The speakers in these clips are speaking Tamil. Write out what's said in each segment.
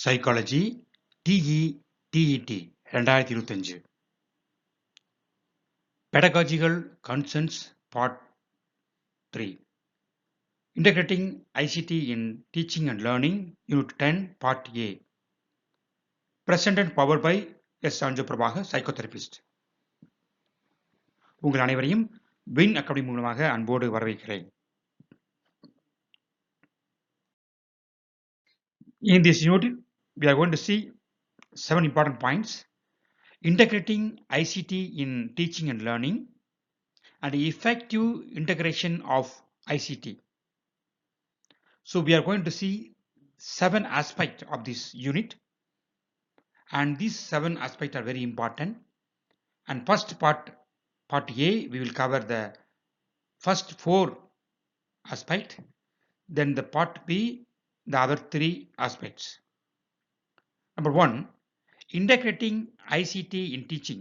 Psychology TE TET 2025 pedagogical concerns part 3 integrating ICT in teaching and learning unit 10 part A present and power by S Sanju Prabhakar psychotherapist. உங்கள் அனைவரையும் வின் அகாடமி மூலமாக அன்போடு வரவேற்கிறேன். In this unit, we are going to see 7 important points: integrating ICT in teaching and learning and effective integration of ICT. So we are going to see 7 aspects of this unit, and these 7 aspects are very important. And first part A, we will cover the first 4 aspects, then the part B, the other 3 aspects. Number 1, integrating ICT in teaching,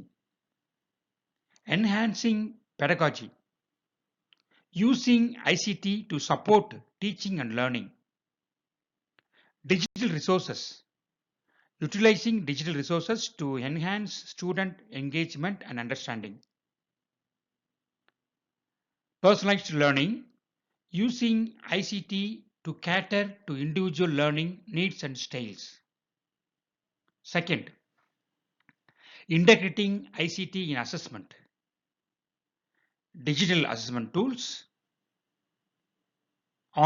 enhancing pedagogy, using ICT to support teaching and learning, digital resources, utilizing digital resources to enhance student engagement and understanding, personalized learning, using ICT to cater to individual learning needs and styles. Second, integrating ICT in assessment, digital assessment tools,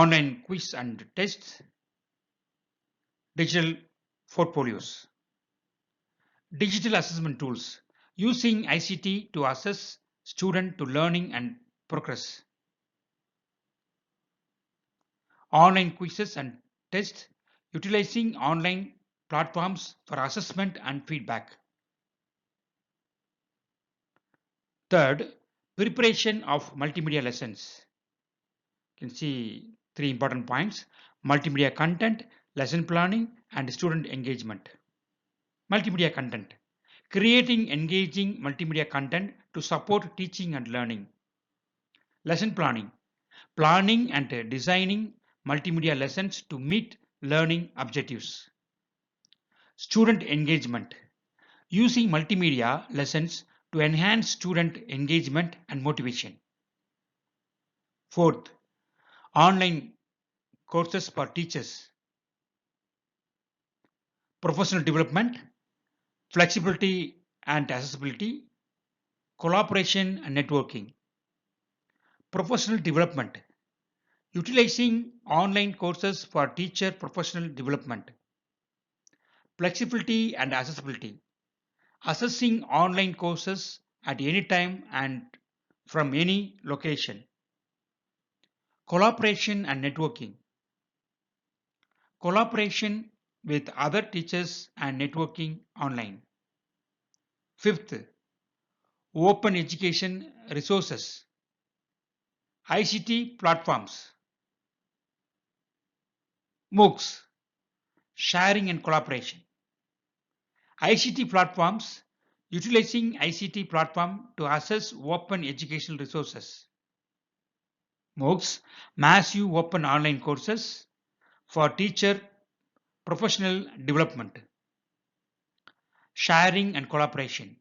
online quiz and tests, digital portfolios. Digital assessment tools, using ICT to assess student to learning and progress. Online quizzes and tests, utilizing online platforms for assessment and feedback. Third, preparation of multimedia lessons. You can see 3 important points: multimedia content, lesson planning, and student engagement. Multimedia content, creating engaging multimedia content to support teaching and learning. Lesson planning, planning and designing multimedia lessons to meet learning objectives. Student engagement, using multimedia lessons to enhance student engagement and motivation. Fourth, online courses for teachers, professional development, flexibility and accessibility, collaboration and networking. Professional development, utilizing online courses for teacher professional development. Flexibility and accessibility, accessing online courses at any time and from any location. Collaboration and networking, collaboration with other teachers and networking online. Fifth, open education resources, ICT platforms, MOOCs, sharing and collaboration. ICT platforms, utilizing ICT platform to access open educational resources. MOOCs, massive open online courses for teacher professional development. Sharing and collaboration,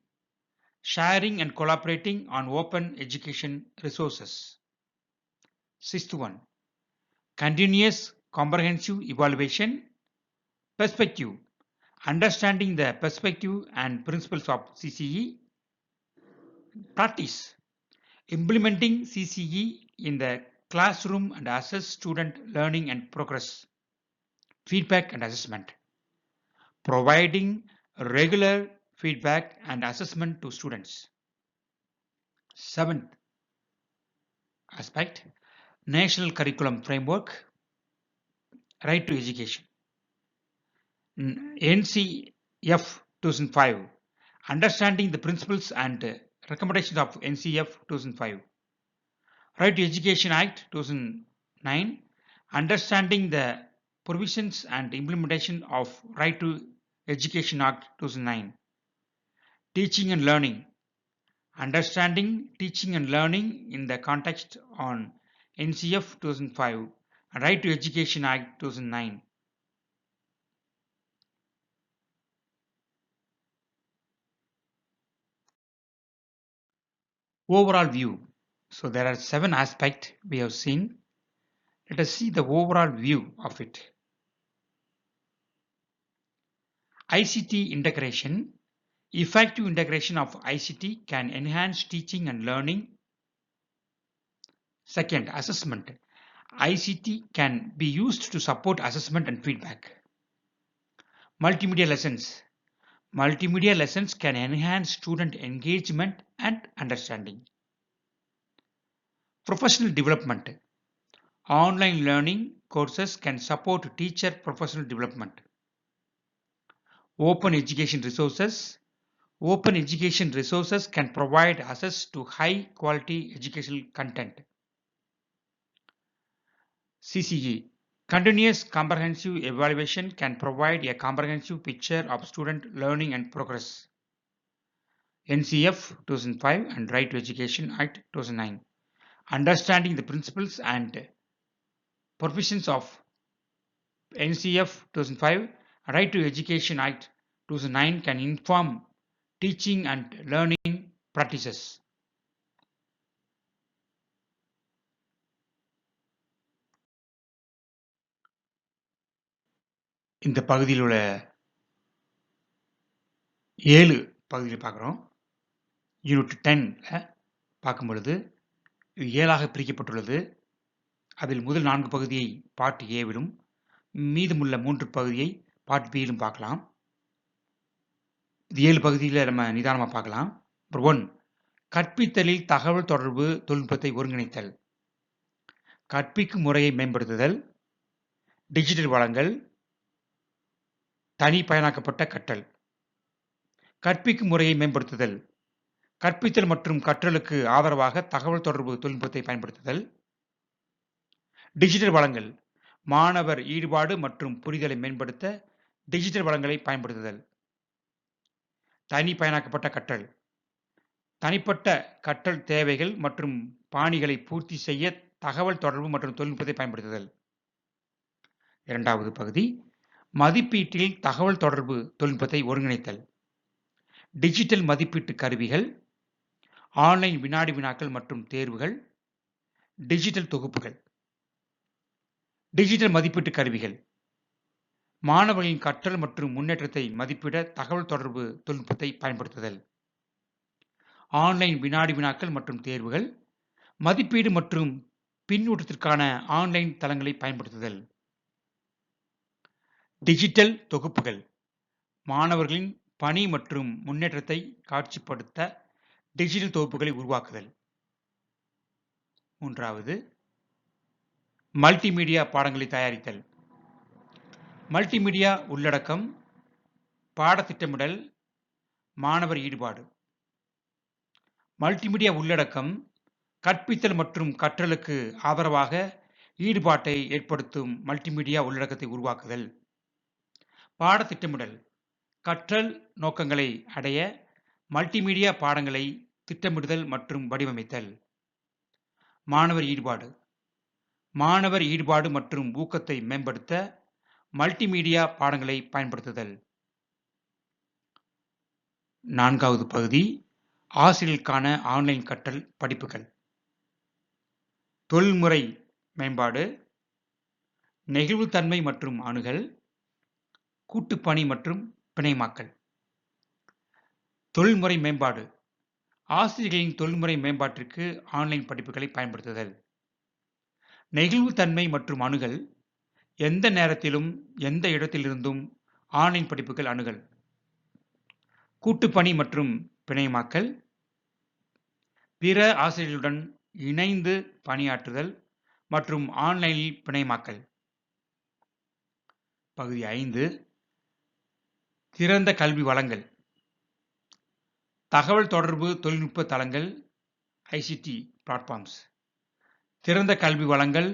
sharing and collaborating on open education resources. Sixth one, continuous comprehensive evaluation. Perspective, understanding the perspective and principles of CCE. Practice, implementing CCE in the classroom and assess student learning and progress. Feedback and assessment, providing regular feedback and assessment to students. Seventh aspect, National Curriculum Framework, Right to Education. NCF 2005, understanding the principles and recommendations of NCF 2005. Right to Education Act 2009, understanding the provisions and implementation of Right to Education Act 2009. Teaching and learning, understanding teaching and learning in the context on NCF 2005 and Right to Education Act 2009. Overall view. So there are 7 aspects we have seen. Let us see the overall view of it. ICT integration. Effective integration of ICT can enhance teaching and learning. Second, assessment. ICT can be used to support assessment and feedback. Multimedia lessons. Multimedia lessons can enhance student engagement and understanding. Professional development. Online learning courses can support teacher professional development. Open education resources. Open education resources can provide access to high quality educational content. CCE. Continuous comprehensive evaluation can provide a comprehensive picture of student learning and progress. NCF 2005 and Right to Education Act 2009. Understanding the principles and provisions of NCF 2005 Right to Education Act 2009 can inform teaching and learning practices. இந்த பகுதியில் உள்ள 7 பகுதியில் பார்க்குறோம். யூனிட் 10 பார்க்கும் பொழுது இது 7ஆக பிரிக்கப்பட்டுள்ளது. அதில் முதல் 4 பகுதியை பார்ட் ஏவிலும் மீதமுள்ள 3 பகுதியை பார்ட் பியிலும் பார்க்கலாம். இது 7 பகுதியில் நம்ம நிதானமாக பார்க்கலாம். நம்பர் 1, கற்பித்தலில் தகவல் தொடர்பு தொழில்நுட்பத்தை ஒருங்கிணைத்தல். கற்பிக்கும் முறையை மேம்படுத்துதல். டிஜிட்டல் வளங்கள். தனிப்பயனாக்கப்பட்ட கற்றல். கற்பிக்கும் முறையை மேம்படுத்துதல். கற்பித்தல் மற்றும் கற்றலுக்கு ஆதரவாக தகவல் தொடர்பு தொழில்நுட்பத்தை பயன்படுத்துதல். டிஜிட்டல் வளங்கள். மாணவர் ஈடுபாடு மற்றும் புரிதலை மேம்படுத்த டிஜிட்டல் வளங்களை பயன்படுத்துதல். தனிப்பயனாக்கப்பட்ட கற்றல். தனிப்பட்ட கற்றல் தேவைகள் மற்றும் பாணிகளை பூர்த்தி செய்ய தகவல் தொடர்பு மற்றும் தொழில்நுட்பத்தை பயன்படுத்துதல். இரண்டாவது பகுதி, மதிப்பீட்டில் தகவல் தொடர்பு தொழில்நுட்பத்தை ஒருங்கிணைத்தல். டிஜிட்டல் மதிப்பீட்டு கருவிகள், ஆன்லைன் வினாடி வினாக்கள் மற்றும் தேர்வுகள், டிஜிட்டல் தொகுப்புகள். டிஜிட்டல் மதிப்பீட்டு கருவிகள். மாணவர்களின் கற்றல் மற்றும் முன்னேற்றத்தை மதிப்பிட தகவல் தொடர்பு தொழில்நுட்பத்தை பயன்படுத்துதல். ஆன்லைன் வினாடி வினாக்கள் மற்றும் தேர்வுகள், மதிப்பீடு மற்றும் பின்னூட்டத்திற்கான ஆன்லைன் தளங்களை பயன்படுத்துதல். டிஜிட்டல் தொகுப்புகள். மாணவர்களின் பணி மற்றும் முன்னேற்றத்தை காட்சிப்படுத்த டிஜிட்டல் தொகுப்புகளை உருவாக்குதல். மூன்றாவது, மல்டிமீடியா பாடங்களை தயாரித்தல். மல்டிமீடியா உள்ளடக்கம், பாடத்திட்டமிடல், மாணவர் ஈடுபாடு. மல்டிமீடியா உள்ளடக்கம் கற்பித்தல் மற்றும் கற்றலுக்கு ஆதரவாக ஈடுபாட்டை ஏற்படுத்தும் மல்டிமீடியா உள்ளடக்கத்தை உருவாக்குதல். பாடத்திட்டமிடல் கற்றல் நோக்கங்களை அடைய மல்டிமீடியா பாடங்களை திட்டமிடுதல் மற்றும் வடிவமைத்தல். மாணவர் ஈடுபாடு. மாணவர் ஈடுபாடு மற்றும் ஊக்கத்தை மேம்படுத்த மல்டிமீடியா பாடங்களை பயன்படுத்துதல். நான்காவது பகுதி, ஆசிரியர்களுக்கான ஆன்லைன் கற்றல் படிப்புகள். தொழில்முறை மேம்பாடு, நெகிழ்வுத்தன்மை மற்றும் அணுகல், கூட்டுப்பணி மற்றும் பிணைமாக்கல். தொழில்முறை மேம்பாடு. ஆசிரியர்களின் தொழில்முறை மேம்பாட்டிற்கு ஆன்லைன் படிப்புகளை பயன்படுத்துதல். நெகிழ்வுத்தன்மை மற்றும் அணுகல், எந்த நேரத்திலும் எந்த இடத்திலிருந்தும் ஆன்லைன் படிப்புகள் அணுகல். கூட்டுப்பணி மற்றும் பிணையமாக்கல், பிற ஆசிரியர்களுடன் இணைந்து பணியாற்றுதல் மற்றும் ஆன்லைனில் பிணையமாக்கல். பகுதி 5, திறந்த கல்வி வளங்கள். தகவல் தொடர்பு தொழில்நுட்ப தளங்கள், ICT பிளாட்ஃபார்ம்ஸ். திறந்த கல்வி வளங்கள்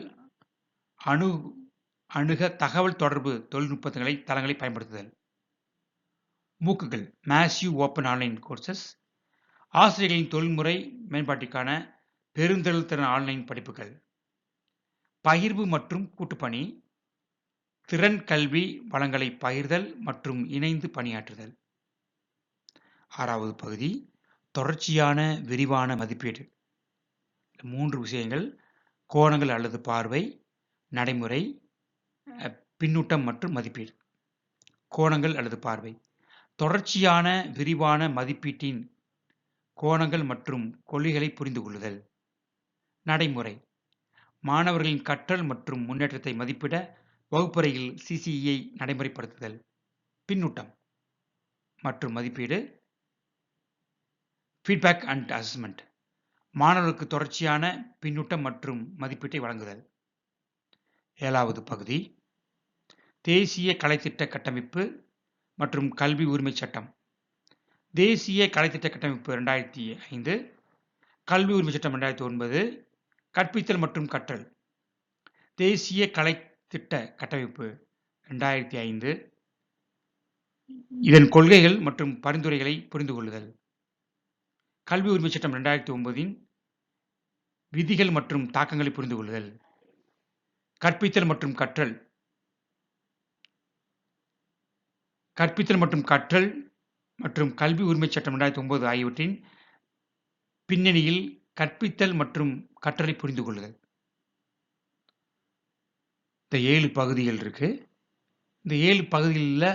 அணுக தகவல் தொடர்பு தொழில்நுட்ப தளங்களை பயன்படுத்துதல். மூக்குகள், மேசிவ் ஓப்பன் ஆன்லைன் கோர்சஸ். ஆசிரியர்களின் தொழில்முறை மேம்பாட்டிற்கான பெருந்திறன் ஆன்லைன் படிப்புகள். பகிர்வு மற்றும் கூட்டுப்பணி, திறன் கல்வி வளங்களை பகிர்தல் மற்றும் இணைந்து பணியாற்றுதல். ஆறாவது பகுதி, தொடர்ச்சியான விரிவான மதிப்பீடு. 3 விஷயங்கள்: கோணங்கள் அல்லது பார்வை, நடைமுறை, பின்னூட்டம் மற்றும் மதிப்பீடு. கோணங்கள் அல்லது பார்வை. தொடர்ச்சியான விரிவான மதிப்பீட்டின் கோணங்கள் மற்றும் கொள்கைகளை புரிந்து கொள்ளுதல். நடைமுறை. மாணவர்களின் கற்றல் மற்றும் முன்னேற்றத்தை மதிப்பிட வகுப்பறையில் CCE நடைமுறைப்படுத்துதல். பின்னூட்டம் மற்றும் மதிப்பீடு. Feedback and assessment. மாணவர்களுக்கு தொடர்ச்சியான பின்னூட்டம் மற்றும் மதிப்பீட்டை வழங்குதல். 7வது பகுதி தேசிய கலைத்திட்ட கட்டமைப்பு மற்றும் கல்வி உரிமை சட்டம். தேசிய கலைத்திட்ட கட்டமைப்பு 2005, கல்வி உரிமை சட்டம் 2009, கற்பித்தல் மற்றும் கற்றல். தேசிய கலைத்திட்ட கட்டமைப்பு 2005, இதன் கொள்கைகள் மற்றும் பரிந்துரைகளை புரிந்து கொள்ளுதல். கல்வி உரிமை சட்டம் 2009 விதிகள் மற்றும் தாக்கங்களை புரிந்து கொள்ளுதல். கற்பித்தல் மற்றும் கற்றல். கற்பித்தல் மற்றும் கற்றல் மற்றும் கல்வி உரிமை சட்டம் 2009 ஆகியவற்றின் பின்னணியில் கற்பித்தல் மற்றும் கற்றலை புரிந்து கொள்ளுதல். இந்த 7 பகுதிகள் இருக்கு. இந்த 7 பகுதிகளில்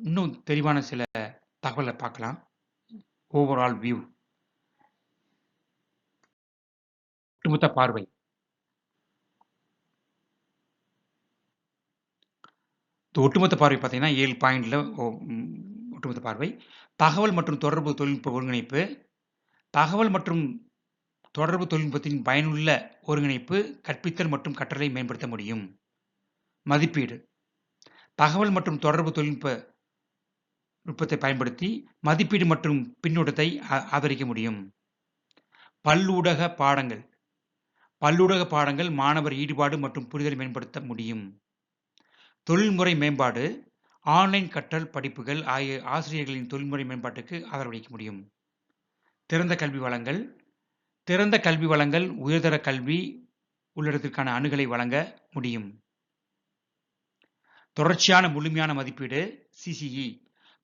இன்னும் தெளிவான சில தகவலை பார்க்கலாம். Overall view. ஒட்டுமொத்த பார்வை. ஒட்டுமொத்த பார்வை பார்த்தீங்கன்னா 7 பாயிண்ட்ல ஒட்டுமொத்த பார்வை. தகவல் மற்றும் தொடர்பு தொழில்நுட்ப ஒருங்கிணைப்பு. தகவல் மற்றும் தொடர்பு தொழில்நுட்பத்தின் பயனுள்ள ஒருங்கிணைப்பு கற்பித்தல் மற்றும் கற்றலை மேம்படுத்த முடியும். மதிப்பீடு. தகவல் மற்றும் தொடர்பு தொழில்நுட்பத்தை பயன்படுத்தி மதிப்பீடு மற்றும் பின்னூட்டத்தை ஆதரிக்க முடியும். பல்லூடக பாடங்கள். பல்லூடக பாடங்கள் மாணவர் ஈடுபாடு மற்றும் புரிதலை மேம்படுத்த முடியும். தொழில்முறை மேம்பாடு. ஆன்லைன் கற்றல் படிப்புகள் ஆகிய ஆசிரியர்களின் தொழில்முறை மேம்பாட்டுக்கு ஆதரவளிக்க முடியும். திறந்த கல்வி வளங்கள். திறந்த கல்வி வளங்கள் உயர்தர கல்வி உள்ளிடத்திற்கான அணுகலை வழங்க முடியும். தொடர்ச்சியான முழுமையான மதிப்பீடு CCE.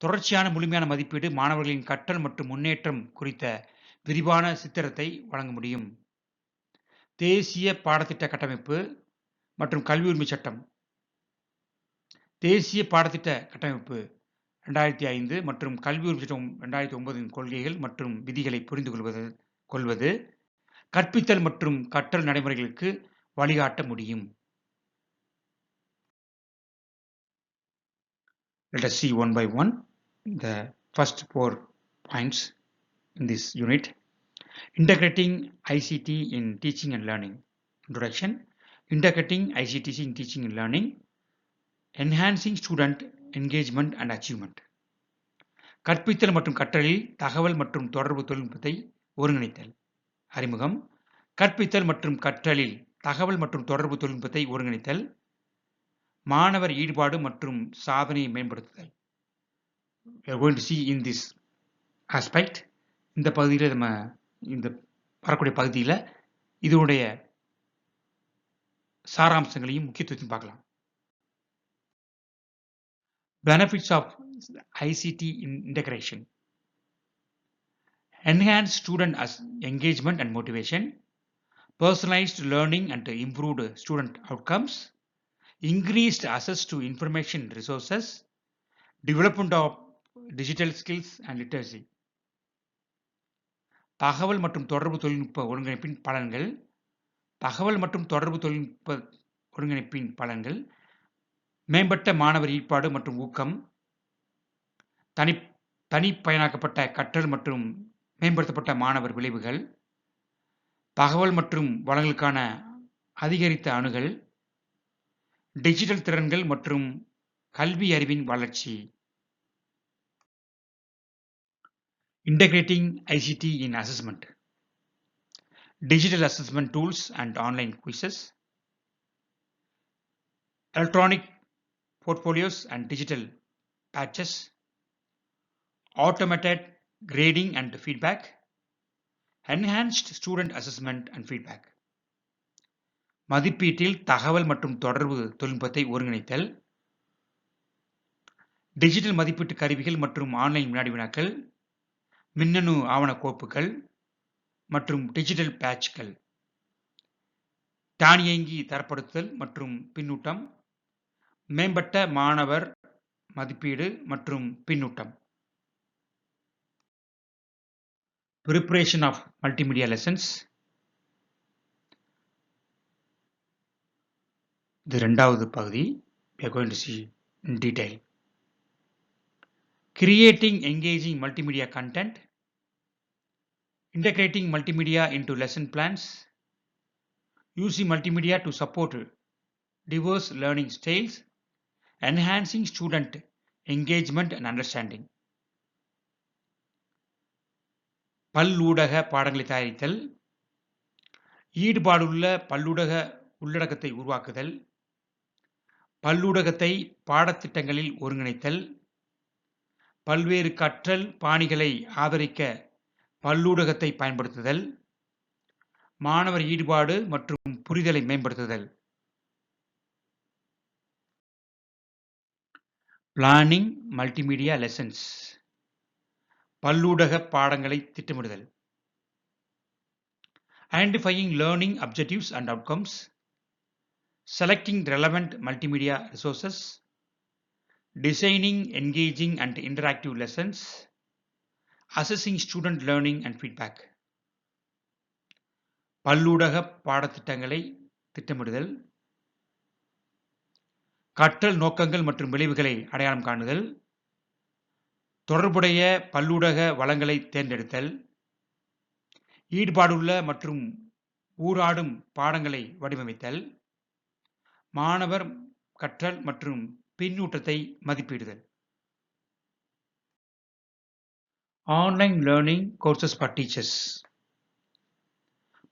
தொடர்ச்சியான முழுமையான மதிப்பீடு மாணவர்களின் கற்றல் மற்றும் முன்னேற்றம் குறித்த விரிவான சித்திரத்தை வழங்க முடியும். தேசிய பாடத்திட்ட கட்டமைப்பு மற்றும் கல்வி உரிமை சட்டம். தேசிய பாடத்திட்ட கட்டமைப்பு 2005 மற்றும் கல்வி உரிமை சட்டம் 2009 கொள்கைகள் மற்றும் விதிகளை புரிந்து கொள்வது கற்பித்தல் மற்றும் கற்றல் நடைமுறைகளுக்கு வழிகாட்ட முடியும். Let us see one by one the first 4 points in this unit. Integrating ICT in teaching and learning. Introduction. Integrating ICT in teaching and learning. Enhancing student engagement and achievement. கற்பித்தல் மற்றும் கற்றலில் தகவல் மற்றும் தொடர்பு தொழில்நுட்பத்தை ஒருங்கிணைத்தல். அறிமுகம். கற்பித்தல் மற்றும் கற்றலில் தகவல் மற்றும் தொடர்பு தொழில்நுட்பத்தை ஒருங்கிணைத்தல். மாணவர் ஈடுபாடு மற்றும் சாதனையை மேம்படுத்துதல். We are going to see in this aspect. இந்த பகுதியில் நம்ம இந்த வரக்கூடிய பகுதியில் இதனுடைய சாராம்சங்களையும் முக்கியத்துவத்தையும் பார்க்கலாம். Benefits of ICT integration. Enhanced student engagement and motivation. Personalized learning and improved student outcomes. Increased access to information resources. Development of digital skills and literacy. தகவல் மற்றும் தொடர்பு தொழில்நுட்ப ஒருங்கிணைப்பின் பலன்கள். தகவல் மற்றும் தொடர்பு தொழில்நுட்ப ஒருங்கிணைப்பின் பலன்கள். மேம்பட்ட மாணவர் ஈடுபாடு மற்றும் ஊக்கம். தனிப்பயனாக்கப்பட்ட கற்றல் மற்றும் மேம்படுத்தப்பட்ட மாணவர் விளைவுகள். தகவல் மற்றும் வளங்களுக்கான அதிகரித்த அணுகல். டிஜிட்டல் திறன்கள் மற்றும் கல்வி அறிவின் வளர்ச்சி. Integrating ICT in assessment. Digital assessment tools and online quizzes. Electronic portfolios and digital patches. Automated grading and feedback. Enhanced student assessment and feedback. மதிப்பீட்டில் தகவல் மற்றும் தொடர்பு தொழில்நுட்பத்தை ஒருங்கிணைத்தல். டிஜிட்டல் மதிப்பீட்டு கருவிகள் மற்றும் ஆன்லைன் வினாடி வினாக்கள். மின்னணு ஆவணக்கோப்புகள் மற்றும் டிஜிட்டல் பேட்ச்கள், தானியங்கி தரப்படுத்தல் மற்றும் பின்னூட்டம், மேம்பட்ட மாணவர் மதிப்பீடு மற்றும் பின்னூட்டம். Preparation of multimedia lessons. இது இரண்டாவது பகுதி. We are going to see in detail. Creating engaging multimedia content, integrating multimedia into lesson plans, using multimedia to support diverse learning styles, enhancing student engagement and understanding. பல்லூடக பாடங்களை தயாரித்தல், ஈடுபாடுள்ள பல்லூடக உள்ளடக்கத்தை உருவாக்குதல், பல்லூடகத்தை பாடத்திட்டங்களில் ஒருங்கிணைத்தல், பல்வேறு கற்றல் பாணிகளை ஆதரிக்க பல்லூடகத்தை பயன்படுத்துதல், மாணவர் ஈடுபாடு மற்றும் புரிதலை மேம்படுத்துதல். பிளானிங் மல்டிமீடியா லெசன்ஸ், பல்லூடக பாடங்களை திட்டமிடுதல். Identifying learning objectives and outcomes, selecting relevant multimedia resources, designing engaging and interactive lessons, assessing student learning and feedback. பல்லூடக பாடத்திட்டங்களை திட்டமிடுதல், கற்றல் நோக்கங்கள் மற்றும் விளைவுகளை அடையாளம் காணுதல், தொடர்புடைய பல்லூடக வளங்களை தேர்ந்தெடுத்தல், ஈடுபாடுள்ள மற்றும் ஊடாடும் பாடங்களை வடிவமைத்தல், மாணவர் கற்றல் மற்றும் பின்னூட்டத்தை மதிப்பிடுதல். Online learning courses for teachers,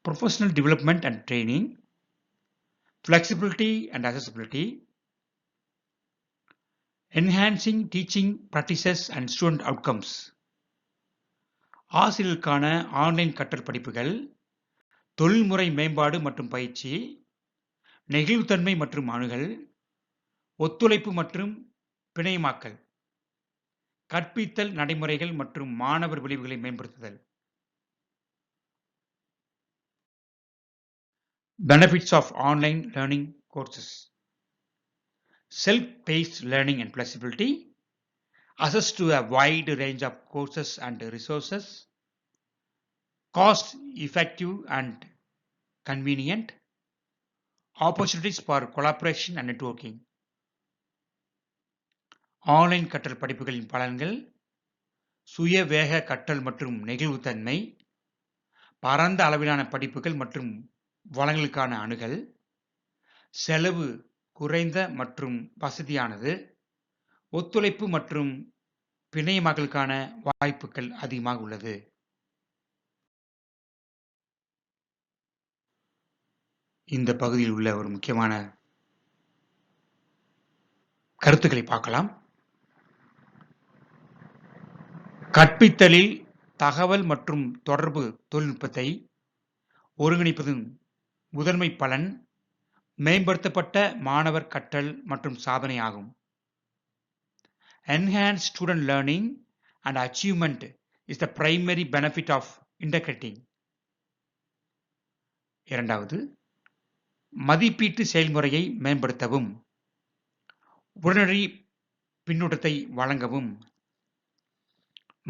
professional development and training, flexibility and accessibility, enhancing teaching practices and student outcomes. ஆசிரியர்களுக்கான ஆன்லைன் கற்றல் படிப்புகள், தொழில்முறை மேம்பாடு மற்றும் பயிற்சி, நெகிழ்வுத்தன்மை மற்றும் அணுகல், ஒத்துழைப்பு மற்றும் பிணையமாக்கல், கற்பித்தல் நடைமுறைகள் மற்றும் மாணவர் விளைவுகளை மேம்படுத்துதல். Benefits of online learning courses: self-paced learning and flexibility, access to a wide range of courses and resources, cost effective and convenient, opportunities for collaboration and networking. Online கற்றல் படிப்புகளின் பலன்கள்: சுய வேக கற்றல் மற்றும் நெகிழ்வுத்தன்மை, பரந்த அளவிலான படிப்புகள் மற்றும் வளங்களுக்கான அணுகல், செலவு குறைந்த மற்றும் வசதியானது, ஒத்துழைப்பு மற்றும் பிணையமாக்கலுக்கான வாய்ப்புகள் அதிகமாக உள்ளது. இந்த பகுதியில் உள்ள ஒரு முக்கியமான கருத்துக்களை பார்க்கலாம். கற்பித்தலில் தகவல் மற்றும் தொடர்பு தொழில்நுட்பத்தை ஒருங்கிணைப்பதன் முதன்மை பலன் மேம்படுத்தப்பட்ட மாணவர் கற்றல் மற்றும் சாதனை ஆகும். Enhanced student learning and achievement is the primary benefit of integrating. இரண்டாவது, மதிப்பீட்டு செயல்முறையை மேம்படுத்தவும், உடனடி பின்னூட்டத்தை வழங்கவும்,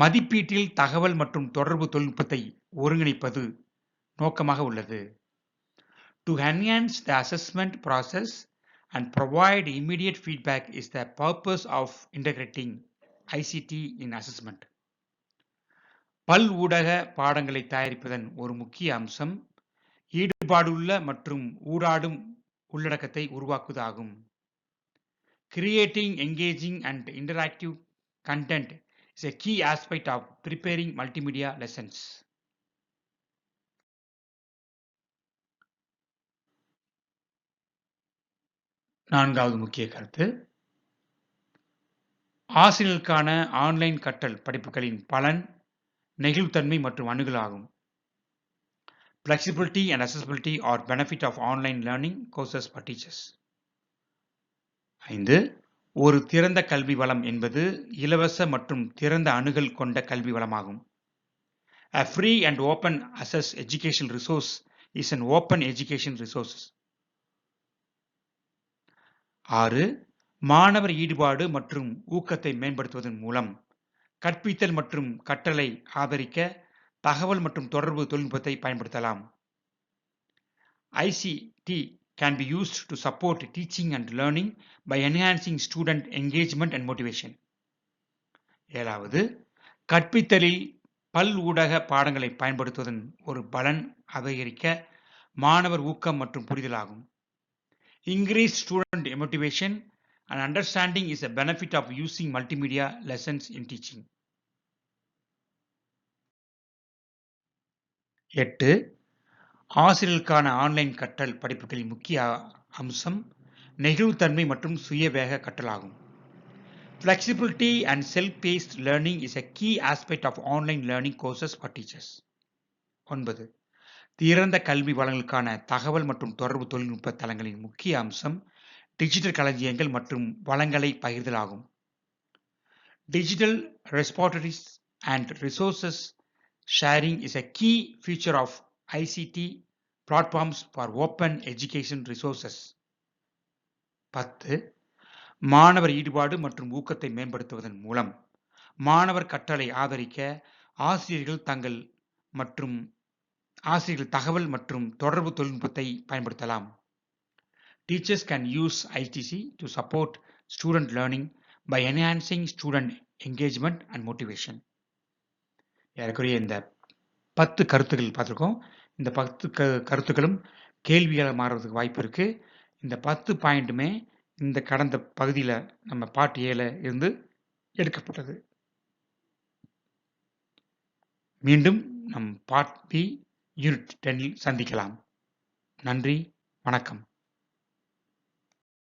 மதிப்பீட்டில் தகவல் மற்றும் தொடர்பு தொழில்நுட்பத்தை ஒருங்கிணைப்பது நோக்கமாக உள்ளது. To enhance the assessment process and provide immediate feedback is the purpose of integrating ICT in assessment. பல் ஊடக பாடங்களை தயாரிப்பதன் ஒரு முக்கிய அம்சம் ஈடுபாடுள்ள மற்றும் ஊடாடும் உள்ளடக்கத்தை உருவாக்குவதாகும். Creating engaging and interactive content is a key aspect of preparing multimedia lessons. நான்காவது முக்கிய கருத்து, ஆசிரியர்களுக்கான ஆன்லைன் கற்றல் படிப்புகளின் பலன் நெகிழ்வுத்தன்மை மற்றும் அணுகல் ஆகும். Flexibility and accessibility are benefit of online learning courses for teachers. 5. ஒரு திறந்த கல்வி வளம் என்பது இலவச மற்றும் திறந்த அணுகல் கொண்ட கல்வி வளமாகும். A free and open access educational resource is an open education resource. 6. மாணவர் ஈடுபாடு மற்றும் ஊக்கத்தை மேம்படுத்துவதன் மூலம் கற்பித்தல் மற்றும் கற்றலை ஆதரிக்க தகவல் மற்றும் தொடர்பு தொழில்நுட்பத்தை பயன்படுத்தலாம். ICT can be used to support teaching and learning by enhancing student engagement and motivation. 7. கற்பித்தலில் பல் ஊடக பாடங்களை பயன்படுத்துவதன் ஒரு பலன் அதிகரிக்க மாணவர் ஊக்கம் மற்றும் புரிதலாகும். Increased student motivation and understanding is a benefit of using multimedia lessons in teaching. 8. ஆசிரியர்களுக்கான ஆன்லைன் கற்றல் படிப்புகளின் முக்கிய அம்சம் நெகிழ்வுத்தன்மை மற்றும் சுயவேக கற்றலாகும். Flexibility and self-paced learning is a key aspect of online learning courses for teachers. 9. திறந்த கல்வி வளங்களுக்கான தகவல் மற்றும் தொடர்பு தொழில்நுட்ப தளங்களின் முக்கிய அம்சம் டிஜிட்டல் களஞ்சியங்கள் மற்றும் வளங்களை பகிர்தலாகும். Digital repositories and resources sharing is a key feature of ICT platforms for open education resources. 10. மாணவர் ஈடுபாடு மற்றும் ஊக்கத்தை மேம்படுத்துவதன் மூலம் மாணவர் கற்றலை ஆதரிக்க ஆசிரியர்கள் தகவல் மற்றும் தொடர்பு தொழில்நுட்பத்தை பயன்படுத்தலாம். Teachers can use ITC to support student learning by enhancing student engagement and motivation. ஏறக்குறைய இந்த 10 கருத்துக்கள் பார்த்துருக்கோம். இந்த 10 கருத்துக்களும் கேள்வியாக மாறுறதுக்கு வாய்ப்பு இருக்கு. இந்த 10 பாயிண்ட்டுமே இந்த கடந்த பகுதியில் நம்ம பார்ட் ஏல இருந்து எடுக்கப்பட்டது. மீண்டும் நம் பார்ட் பி யூனிட் 10 சந்திக்கலாம். நன்றி, வணக்கம்.